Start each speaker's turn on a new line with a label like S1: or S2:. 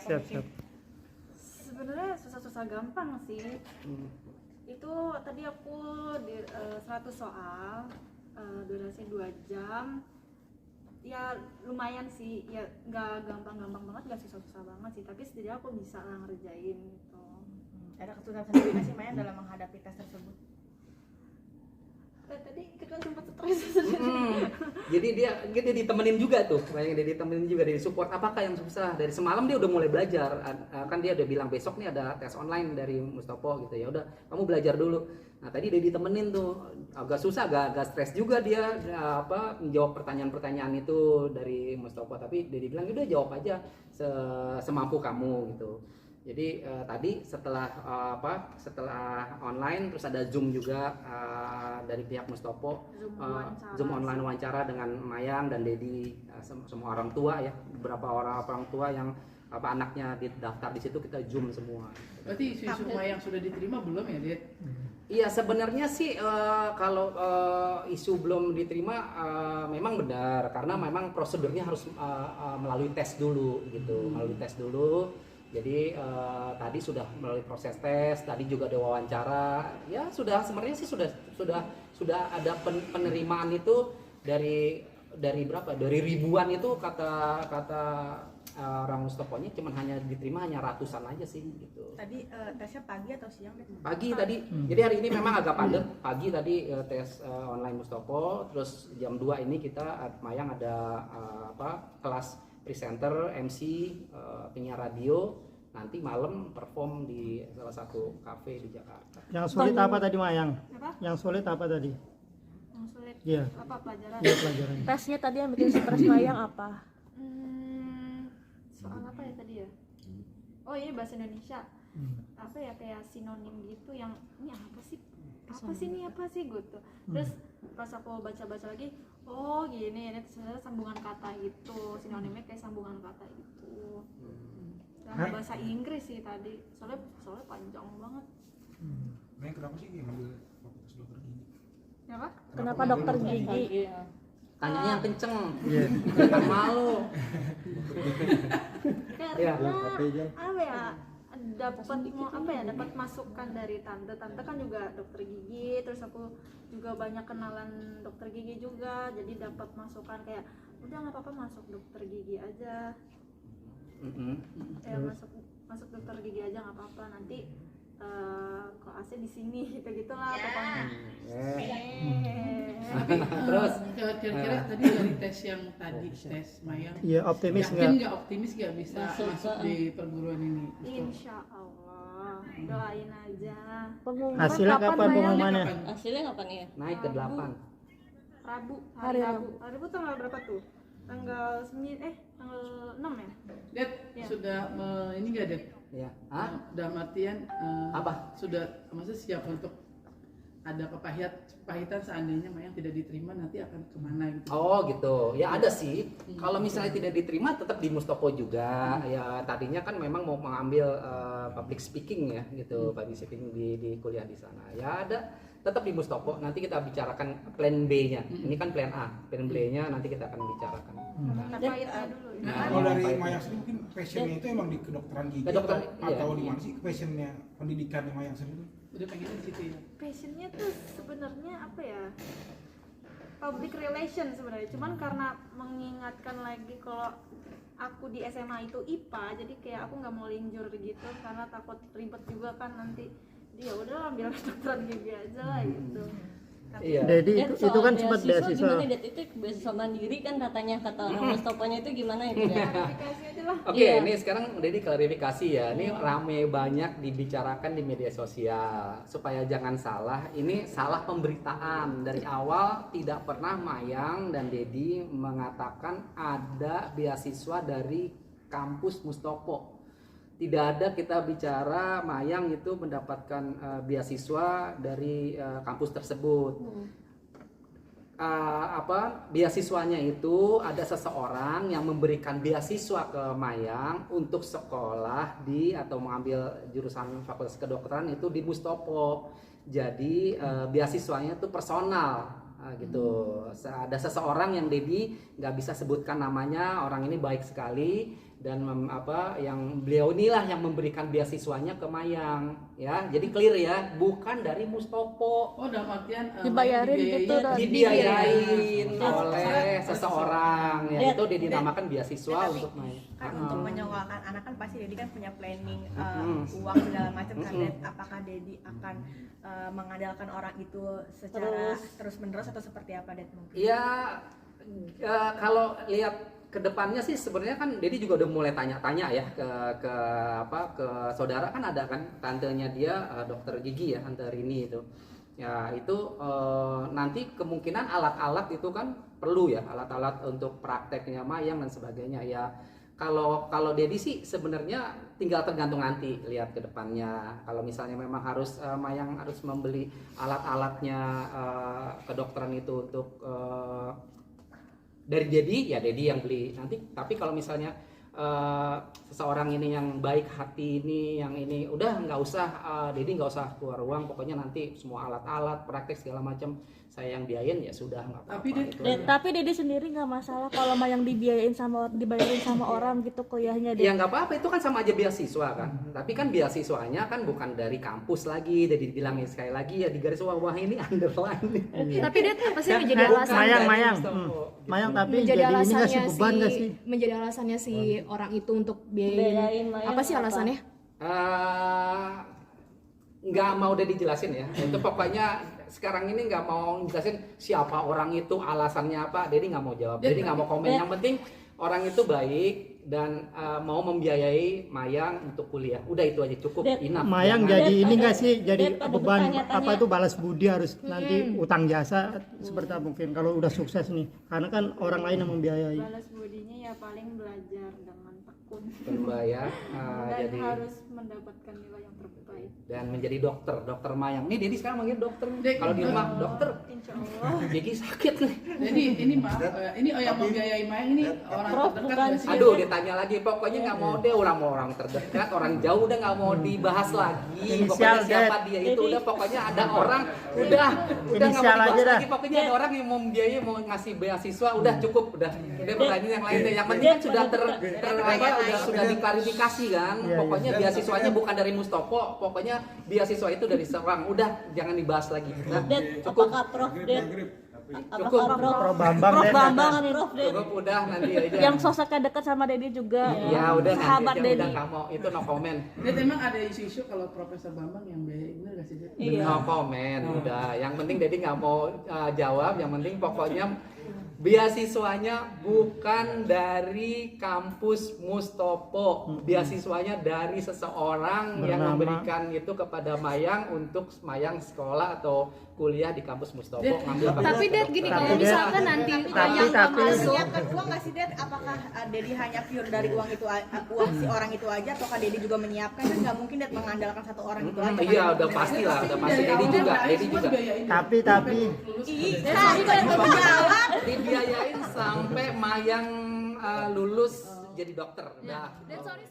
S1: Siap.
S2: Sebenarnya susah-susah gampang sih. Itu tadi aku di 100 soal, durasi 2 jam. Ya lumayan sih, ya nggak gampang-gampang banget, nggak susah-susah banget sih, tapi setidaknya aku bisa lah ngerjain gitu.
S3: Ada kesulitan sendiri nggak sih Maya dalam menghadapi tes tersebut?
S2: Tadi kita sempat stres.
S4: Jadi dia ditemenin juga tuh, kayak dia ditemenin juga dari support. Apakah yang susah? Dari semalam dia udah mulai belajar. Kan dia udah bilang besok nih ada tes online dari Mustopo gitu ya. Udah, kamu belajar dulu. Nah tadi dia ditemenin tuh, agak susah, agak stres juga dia menjawab pertanyaan-pertanyaan itu dari Mustopo. Tapi dia bilang udah jawab aja semampu kamu gitu. Jadi tadi setelah online terus ada Zoom juga dari pihak Mustopo, Zoom online wawancara dengan Mayang dan Dedi, semua orang tua ya, beberapa orang tua yang anaknya daftar di situ kita Zoom semua.
S5: Berarti isu-isu Mayang sudah diterima belum ya, Dit?
S4: Iya sebenarnya sih kalau isu belum diterima memang benar, karena memang prosedurnya harus melalui tes dulu gitu, Jadi tadi sudah melalui proses tes, tadi juga ada wawancara. Ya sudah, sebenarnya sih sudah ada penerimaan itu dari berapa? Dari ribuan itu kata orang Mustoponya cuman hanya diterima hanya ratusan aja sih gitu.
S3: Tadi tesnya pagi atau siang deh?
S4: Pagi tadi. Jadi hari ini memang agak padat. Pagi tadi tes online Mustopo, terus jam 2 ini kita Mayang ada kelas presenter, MC, penyiar radio, nanti malam perform di salah satu kafe di Jakarta.
S1: Yang sulit apa tadi Mayang?
S2: Apa?
S1: Yang sulit apa tadi?
S2: Yang sulit
S1: Iya.
S2: apa pelajaran?
S1: Iya pelajaran.
S6: Tesnya tadi yang bikin stres Mayang apa?
S2: Soal apa ya tadi ya? Oh ini bahasa Indonesia. Apa ya, kayak sinonim gitu yang ini apa sih? Apa sih gitu. Terus pas aku baca-baca lagi, oh gini, ini sebenarnya sambungan kata gitu, sinonimnya kayak sambungan kata gitu. Dan bahasa Inggris sih tadi, soalnya panjang banget.
S7: Nah, kenapa sih ngambil fakultas dokter gigi?
S2: Apa?
S6: Kenapa dokter gigi?
S4: Tanyanya yang kenceng,
S1: Iya.
S4: jangan malu.
S2: Karena
S1: Iya.
S2: apa ya? Dapat masukan dari tante kan juga dokter gigi, terus aku juga banyak kenalan dokter gigi juga, jadi dapat masukan kayak udah nggak apa-apa masuk dokter gigi aja, ya masuk dokter gigi aja nggak apa-apa, nanti kok AC di sini gitulah pokoknya.
S4: Terus
S5: Kira-kira tadi dari tes yang tadi, tes Mayang,
S1: Iya, optimis
S5: yakin
S1: nggak?
S5: nggak, optimis nggak bisa masuk di perguruan ini?
S2: Insya Allah, doain aja.
S1: Hasilnya kapan pengumumannya?
S6: Hasilnya kapan ya?
S4: naik ke 8.
S2: Hari Rabu tanggal berapa tuh? Tanggal 6 ya?
S5: Dit,
S2: Ya.
S5: sudah ini nggak, Dit?
S4: Ya. Hah?
S5: Dalam artian
S4: Apa?
S5: sudah maksudnya siap untuk ada kepahitan seandainya Mayang tidak diterima, nanti akan kemana gitu?
S4: Oh gitu, ya ada sih. Kalau misalnya tidak diterima tetap di Mustopo juga. Ya tadinya kan memang mau mengambil public speaking ya gitu, public speaking di kuliah di sana. Ya ada, tetap di Mustopo. Nanti kita bicarakan plan B-nya. Ini kan plan A, plan B-nya nanti kita akan bicarakan.
S2: Pahitnya dulu.
S7: Nah, kalau dari Mayang sendiri mungkin passionnya itu emang di kedokteran gigi atau di mana sih passionnya, pendidikannya Mayang sendiri?
S5: Udah pengen di situ ya?
S2: Passionnya tuh sebenarnya apa ya, public relation sebenarnya, cuman karena mengingatkan lagi kalau aku di SMA itu IPA, jadi kayak aku nggak mau linjur gitu karena takut ribet juga kan nanti, dia udah ambil kedokteran gigi aja lah gitu.
S4: Iya.
S1: Jadi itu kan sempat beasiswa.
S6: Gimana Det? Itu beasiswa mandiri kan katanya, kata orang Mustoponya itu gimana itu ya?
S2: Klarifikasi aja lah.
S4: Oke,
S6: Iya.
S4: ini sekarang Dedi klarifikasi ya. Ini rame banyak dibicarakan di media sosial. Supaya jangan salah, ini salah pemberitaan. Dari awal tidak pernah Mayang dan Dedi mengatakan ada beasiswa dari kampus Mustopo. Tidak ada kita bicara Mayang itu mendapatkan beasiswa dari kampus tersebut. Beasiswanya itu ada seseorang yang memberikan beasiswa ke Mayang untuk sekolah di atau mengambil jurusan fakultas kedokteran itu di Mustopo. Jadi beasiswanya itu personal gitu. Ada seseorang yang Dedi nggak bisa sebutkan namanya, orang ini baik sekali, dan yang beliau inilah yang memberikan beasiswanya ke Mayang ya. Jadi clear ya, bukan dari Mustopo.
S5: Oh, dalam artian
S8: Dibayarin gitu, Dan.
S4: Dibiayain oleh seseorang ya, itu dinamakan beasiswa
S3: Tapi
S4: untuk Mayang.
S3: kan untuk menyekolahkan anak kan pasti Dedi kan punya planning uang segala macam kan. Dan apakah Dedi akan mengandalkan orang itu secara terus menerus atau seperti apa, Det, mungkin?
S4: Ya kalau lihat kedepannya sih sebenarnya kan Dedi juga udah mulai tanya-tanya ya ke saudara, kan ada kan tantenya dia dokter gigi ya, Tante Rini itu. Ya itu nanti kemungkinan alat-alat itu kan perlu ya, alat-alat untuk prakteknya Mayang dan sebagainya ya. Kalau Dedi sih sebenarnya tinggal tergantung nanti lihat ke depannya. Kalau misalnya memang harus Mayang harus membeli alat-alatnya kedokteran itu untuk dari Dedi, ya Dedi yang beli nanti. Tapi kalau misalnya seseorang ini yang baik hati ini, yang ini udah nggak usah, Dedi nggak usah keluar uang, pokoknya nanti semua alat-alat praktek segala macam saya yang biayain, ya sudah nggak apa-apa.
S8: Tapi Dedi sendiri nggak masalah kalau yang dibayarin sama orang gitu kuliahnya.
S4: Ya nggak apa-apa, itu kan sama aja beasiswa kan. Tapi kan beasiswanya kan bukan dari kampus lagi. Jadi dibilangin sekali lagi ya di garis bawah ini underline.
S2: Tapi Det, apa sih menjadi alasan
S1: Mayang tapi
S9: menjadi
S1: jadi ini nggak sih
S9: alasannya
S1: beban nggak sih?
S9: menjadi alasannya si orang itu untuk biayain apa sih alasannya?
S4: Nggak mau udah dijelasin ya. Itu pokoknya sekarang ini nggak mau jelasin siapa orang itu, alasannya apa. Jadi nggak mau jawab. Jadi nggak mau komen. Yang penting orang itu baik dan mau membiayai Mayang untuk kuliah. Udah itu aja cukup. Enough.
S1: Mayang jadi ini nggak sih, jadi beban apa itu balas budi harus nanti utang jasa seperti apa mungkin kalau udah sukses nih, karena kan orang lain yang membiayai.
S2: Balas budinya ya paling belajar dengan tekun
S4: Berbayar,
S2: dan
S4: jadi
S2: harus mendapatkan nilai yang terbaik.
S4: dan menjadi dokter Mayang. Nih Dedi sekarang manggil dokter. Kalau di rumah dokter,
S2: Insya Allah.
S4: gigi sakit nih.
S5: Jadi ini maaf, ini yang membiayai Mayang ini orang terdekat nggak sih?
S4: Aduh, ditanya lagi, pokoknya nggak mau deh orang terdekat, orang jauh udah nggak mau dibahas lagi. Pokoknya siapa dia itu udah, pokoknya ada orang udah nggak mau dibahas lagi. Pokoknya ada orang yang mau membiayai, mau ngasih beasiswa, udah cukup, udah berani yang lain deh. Yang penting kan sudah sudah diklarifikasi kan. Pokoknya beasiswanya bukan dari Mustopo, pokoknya beasiswa itu dari seorang. Udah jangan dibahas lagi. Nah, cukup.
S6: Apakah Prof Det?
S4: Cukup.
S1: Prof Bambang
S4: Cukup udah nanti aja.
S8: Yang sosoknya dekat sama Dedi juga.
S4: Ya udah
S8: sahabat
S4: nanti aja,
S8: Dedi.
S4: udah nggak mau, itu no comment.
S5: Dit, emang ada isu-isu kalau Profesor Bambang yang biayai, bener gak sih Dit?
S4: No comment, udah. Yang penting Dedi nggak mau jawab. Yang penting pokoknya beasiswanya bukan dari kampus Mustopo. Beasiswanya dari seseorang yang memberikan itu kepada Mayang untuk Mayang sekolah atau kuliah di kampus Mustopo.
S9: Tapi Det gini, kalau misalkan nanti yang
S3: Ada menyiapkan uang nggak sih, Det? Apakah Dedi hanya pure dari uang itu, uang si orang itu aja, ataukah Dedi juga menyiapkan? Kan nggak mungkin Det mengandalkan satu orang itu aja.
S4: Iya, udah pasti lah, udah pasti. Dedi juga.
S1: Tapi
S3: Saya juga yang menjawab.
S4: Dibiayain sampai Mayang lulus jadi dokter. Udah.
S9: sorry